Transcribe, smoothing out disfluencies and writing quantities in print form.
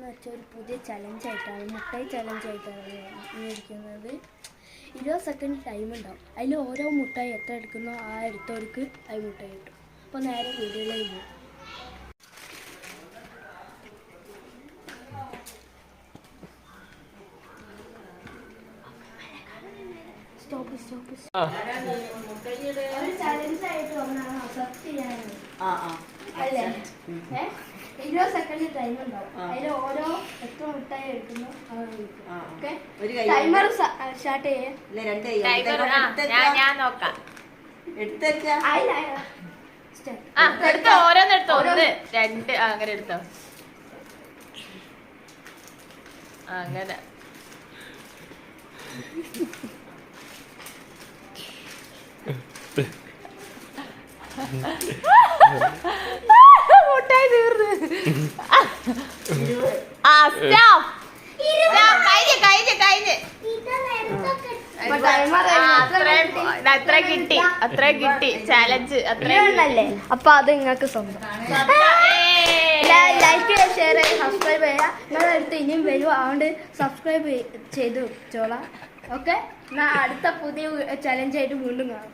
ഇതെന്ന് വെച്ചാൽ ഒരു പുതിയ ചലഞ്ചായിട്ടാണ്, മുട്ടായി ചലഞ്ചായിട്ടാണ് ഇരിക്കുന്നത്. 20 സെക്കൻഡ് ടൈം ഉണ്ടാവും. അതിൽ ഓരോ മുട്ടായി എത്ര എടുക്കുന്നോ ആ എടുത്തവർക്ക് അത് മുട്ടായി കിട്ടും. അപ്പോൾ നേരെ വീഡിയോയിലേക്ക് പോകും. ഒരു ചലഞ്ചായിട്ട് വന്നാണ് അക്സെപ്റ്റ് ചെയ്യാനാണ്. അല്ലേ? 20 സെക്കൻഡ് ടൈം ഉണ്ടാവും. അതിൽ ഓരോ എത്ര മുട്ടായി എടുക്കുന്നു ടൈമർ സ്റ്റാർട്ട് ചെയ്യേ. ഞാൻ നോക്കാം. എടുത്തോ, ഓരോന്നെടുത്തോ. 1 2 അങ്ങനെ എടുത്തോ. അങ്ങനെ മുട്ടായി തീർന്ന്. അത്ര കിട്ടി ചാലഞ്ച് അത്രയല്ലേ. അപ്പൊ അത് നിങ്ങൾക്ക് സ്വന്തം. ലൈക്ക് ചെയ്യുക, ഷെയർ ചെയ്യുക, സബ്സ്ക്രൈബ് ചെയ്യുക. നിങ്ങളുടെ അടുത്ത് ഇനിയും വരും, അതുകൊണ്ട് സബ്സ്ക്രൈബ് ചെയ്ത് വെച്ചോളാം. ഓക്കെ, അടുത്ത പുതിയ ചലഞ്ചായിട്ട് വീണ്ടും കാണാം.